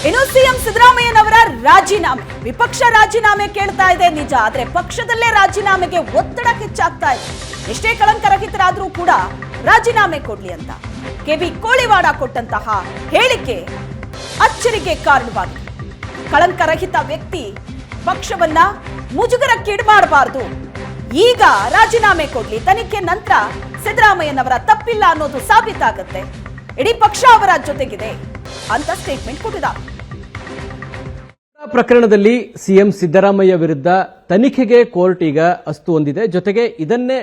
ಇನ್ನು ಸಿಎಂ ಸಿದ್ದರಾಮಯ್ಯನವರ ರಾಜೀನಾಮೆ, ವಿಪಕ್ಷ ರಾಜೀನಾಮೆ ಕೇಳ್ತಾ ಇದೆ ನಿಜ, ಆದ್ರೆ ಪಕ್ಷದಲ್ಲೇ ರಾಜೀನಾಮೆಗೆ ಒತ್ತಡ ಹೆಚ್ಚಾಗ್ತಾ ಇದೆ. ಎಷ್ಟೇ ಕಳಂಕರಹಿತರಾದ್ರೂ ಕೂಡ ರಾಜೀನಾಮೆ ಕೊಡ್ಲಿ ಅಂತ ಕೆಬಿ ಕೋಳಿವಾಡ ಕೊಟ್ಟಂತಹ ಹೇಳಿಕೆ ಅಚ್ಚರಿಗೆ ಕಾರಣವಾಗಿದೆ. ಕಳಂಕರಹಿತ ವ್ಯಕ್ತಿ ಪಕ್ಷವನ್ನ ಮುಜುಗರಕ್ಕೀಡ್ಮಾಡಬಾರದು, ಈಗ ರಾಜೀನಾಮೆ ಕೊಡ್ಲಿ, ತನಿಖೆ ನಂತರ ಸಿದ್ದರಾಮಯ್ಯನವರ ತಪ್ಪಿಲ್ಲ ಅನ್ನೋದು ಸಾಬೀತಾಗುತ್ತೆ, ಇಡೀ ಪಕ್ಷ ಅವರ ಜೊತೆಗಿದೆ ಅಂತ ಸ್ಟೇಟ್ಮೆಂಟ್ ಕೊಟ್ಟಿದ್ದಾರೆ. ಪ್ರಕರಣದಲ್ಲಿ ಸಿಎಂ ಸಿದ್ದರಾಮಯ್ಯ ವಿರುದ್ಧ ತನಿಖೆಗೆ ಕೋರ್ಟ್ ಈಗ ಅಸ್ತು ಹೊಂದಿದೆ. ಜೊತೆಗೆ ಇದನ್ನೇ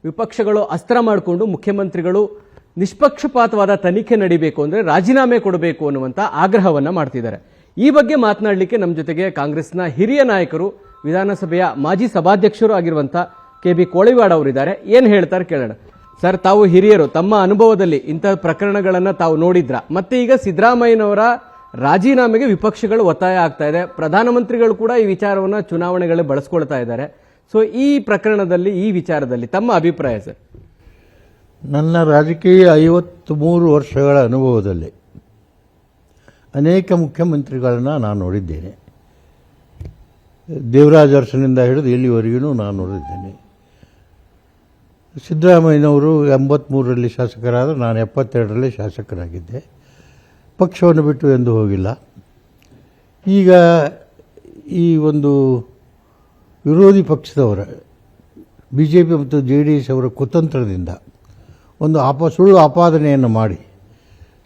ವಿಪಕ್ಷಗಳು ಅಸ್ತ್ರ ಮಾಡಿಕೊಂಡು ಮುಖ್ಯಮಂತ್ರಿಗಳು ನಿಷ್ಪಕ್ಷಪಾತವಾದ ತನಿಖೆ ನಡೀಬೇಕು ಅಂದ್ರೆ ರಾಜೀನಾಮೆ ಕೊಡಬೇಕು ಅನ್ನುವಂತ ಆಗ್ರಹವನ್ನ ಮಾಡ್ತಿದ್ದಾರೆ. ಈ ಬಗ್ಗೆ ಮಾತನಾಡಲಿಕ್ಕೆ ನಮ್ಮ ಜೊತೆಗೆ ಕಾಂಗ್ರೆಸ್ನ ಹಿರಿಯ ನಾಯಕರು, ವಿಧಾನಸಭೆಯ ಮಾಜಿ ಸಭಾಧ್ಯಕ್ಷರು ಆಗಿರುವಂತ ಕೆಬಿ ಕೋಳಿವಾಡ ಅವರಿದ್ದಾರೆ. ಏನ್ ಹೇಳ್ತಾರೆ ಕೇಳೋಣ. ಸರ್, ತಾವು ಹಿರಿಯರು, ತಮ್ಮ ಅನುಭವದಲ್ಲಿ ಇಂತಹ ಪ್ರಕರಣಗಳನ್ನ ತಾವು ನೋಡಿದ್ರ, ಮತ್ತೆ ಈಗ ಸಿದ್ದರಾಮಯ್ಯನವರ ರಾಜೀನಾಮೆಗೆ ವಿಪಕ್ಷಗಳು ಒತ್ತಾಯ ಆಗ್ತಾ ಇದೆ, ಪ್ರಧಾನಮಂತ್ರಿಗಳು ಕೂಡ ಈ ವಿಚಾರವನ್ನ ಚುನಾವಣೆಗಳಲ್ಲಿ ಬಳಸ್ಕೊಳ್ತಾ ಇದ್ದಾರೆ. ಸೊ ಈ ಪ್ರಕರಣದಲ್ಲಿ, ಈ ವಿಚಾರದಲ್ಲಿ ತಮ್ಮ ಅಭಿಪ್ರಾಯ ಸರ್? ನನ್ನ ರಾಜಕೀಯ 53 ವರ್ಷಗಳ ಅನುಭವದಲ್ಲಿ ಅನೇಕ ಮುಖ್ಯಮಂತ್ರಿಗಳನ್ನ ನಾನು ನೋಡಿದ್ದೇನೆ. ದೇವರಾಜ ಅರಸನಿಂದ ಹಿಡಿದು ಇಲ್ಲಿವರೆಗೂ ನಾನು ನೋಡಿದ್ದೇನೆ. ಸಿದ್ದರಾಮಯ್ಯನವರು 83ರಲ್ಲಿ ಶಾಸಕರಾದರು, ನಾನು 72ರಲ್ಲಿ ಶಾಸಕರಾಗಿದ್ದೆ. ಪಕ್ಷವನ್ನು ಬಿಟ್ಟು ಎಂದು ಹೋಗಿಲ್ಲ. ಈಗ ಈ ಒಂದು ವಿರೋಧಿ ಪಕ್ಷದವರ BJP ಮತ್ತು JDS ಅವರ ಕುತಂತ್ರದಿಂದ ಒಂದು ಸುಳ್ಳು ಆಪಾದನೆಯನ್ನು ಮಾಡಿ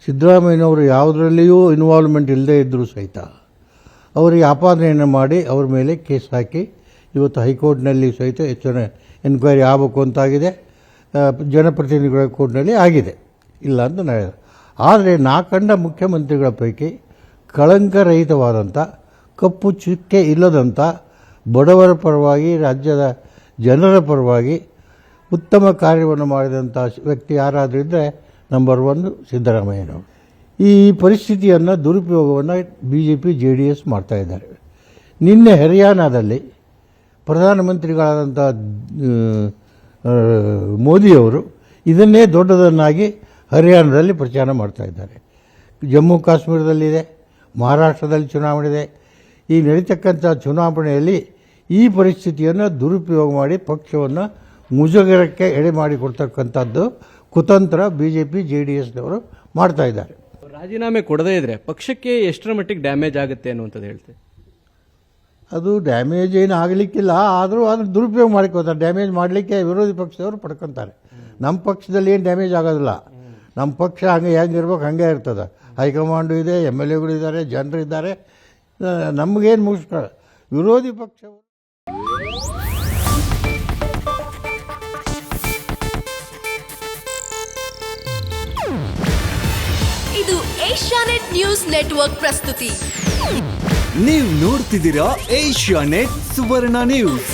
ಸಿದ್ದರಾಮಯ್ಯನವರು ಯಾವುದರಲ್ಲಿಯೂ ಇನ್ವಾಲ್ವ್ಮೆಂಟ್ ಇಲ್ಲದೇ ಇದ್ದರೂ ಸಹಿತ ಅವರಿಗೆ ಆಪಾದನೆಯನ್ನು ಮಾಡಿ ಅವರ ಮೇಲೆ ಕೇಸ್ ಹಾಕಿ ಇವತ್ತು ಹೈಕೋರ್ಟ್ನಲ್ಲಿ ಸಹಿತ ಹೆಚ್ಚಿನ ಎನ್ಕ್ವೈರಿ ಆಗಬೇಕು ಅಂತಾಗಿದೆ. ಜನಪ್ರತಿನಿಧಿಗಳ ಕೋರ್ಟ್ನಲ್ಲಿ ಆಗಿದೆ, ಇಲ್ಲ ಅಂತ ನಾನು. ಆದರೆ ನಾ ಕಂಡ ಮುಖ್ಯಮಂತ್ರಿಗಳ ಪೈಕಿ ಕಳಂಕರಹಿತವಾದಂಥ, ಕಪ್ಪು ಚುಕ್ಕೆ ಇಲ್ಲದಂಥ, ಬಡವರ ಪರವಾಗಿ, ರಾಜ್ಯದ ಜನರ ಪರವಾಗಿ ಉತ್ತಮ ಕಾರ್ಯವನ್ನು ಮಾಡಿದಂಥ ವ್ಯಕ್ತಿ ಯಾರಾದರೂ ಇದ್ದರೆ ನಂಬರ್ 1 ಸಿದ್ದರಾಮಯ್ಯನವರು. ಈ ಪರಿಸ್ಥಿತಿಯನ್ನು ದುರುಪಯೋಗವನ್ನು BJP JDS ಮಾಡ್ತಾ ಇದ್ದಾರೆ. ನಿನ್ನೆ ಹರಿಯಾಣದಲ್ಲಿ ಪ್ರಧಾನಮಂತ್ರಿಗಳಾದಂಥ ಮೋದಿಯವರು ಇದನ್ನೇ ದೊಡ್ಡದನ್ನಾಗಿ ಹರಿಯಾಣದಲ್ಲಿ ಪ್ರಚಾರ ಮಾಡ್ತಾ ಇದ್ದಾರೆ. ಜಮ್ಮು ಕಾಶ್ಮೀರದಲ್ಲಿದೆ, ಮಹಾರಾಷ್ಟ್ರದಲ್ಲಿ ಚುನಾವಣೆ ಇದೆ. ಈ ನಡೀತಕ್ಕಂಥ ಚುನಾವಣೆಯಲ್ಲಿ ಈ ಪರಿಸ್ಥಿತಿಯನ್ನು ದುರುಪಯೋಗ ಮಾಡಿ ಪಕ್ಷವನ್ನು ಮುಜುಗರಕ್ಕೆ ಎಡೆ ಮಾಡಿಕೊಡ್ತಕ್ಕಂಥದ್ದು ಕುತಂತ್ರ BJP JDSನವರು ಮಾಡ್ತಾ ಇದ್ದಾರೆ. ರಾಜೀನಾಮೆ ಕೊಡದೇ ಇದ್ರೆ ಪಕ್ಷಕ್ಕೆ ಎಷ್ಟರ ಮಟ್ಟಿಗೆ ಡ್ಯಾಮೇಜ್ ಆಗುತ್ತೆ ಅನ್ನುವಂಥದ್ದು ಹೇಳ್ತೇವೆ. ಅದು ಡ್ಯಾಮೇಜ್ ಏನು ಆಗಲಿಕ್ಕಿಲ್ಲ, ಆದರೂ ಅದನ್ನು ದುರುಪಯೋಗ ಮಾಡಿಕೊಳ್ತಾರೆ. ಡ್ಯಾಮೇಜ್ ಮಾಡಲಿಕ್ಕೆ ವಿರೋಧಿ ಪಕ್ಷದವರು ಪಡ್ಕೊತಾರೆ. ನಮ್ಮ ಪಕ್ಷದಲ್ಲಿ ಏನು ಡ್ಯಾಮೇಜ್ ಆಗೋದಿಲ್ಲ. ನಮ್ಮ ಪಕ್ಷ ಹೆಂಗಿರ್ಬೇಕು ಹಾಗೆ ಇರ್ತದೆ. ಹೈಕಮಾಂಡು ಇದೆ, MLAಗಳು ಇದ್ದಾರೆ, ಜನರು ಇದ್ದಾರೆ. ನಮಗೇನು ಮುಗಿಸ್ಕೊಳ್ಳ ವಿರೋಧಿ ಪಕ್ಷ. ಇದು ಏಷ್ಯಾನೆಟ್ ನ್ಯೂಸ್ ನೆಟ್ವರ್ಕ್ ಪ್ರಸ್ತುತಿ. ನೀವು ನೋಡ್ತಿದ್ದೀರಾ ಏಷ್ಯಾನೆಟ್ ಸುವರ್ಣ ನ್ಯೂಸ್.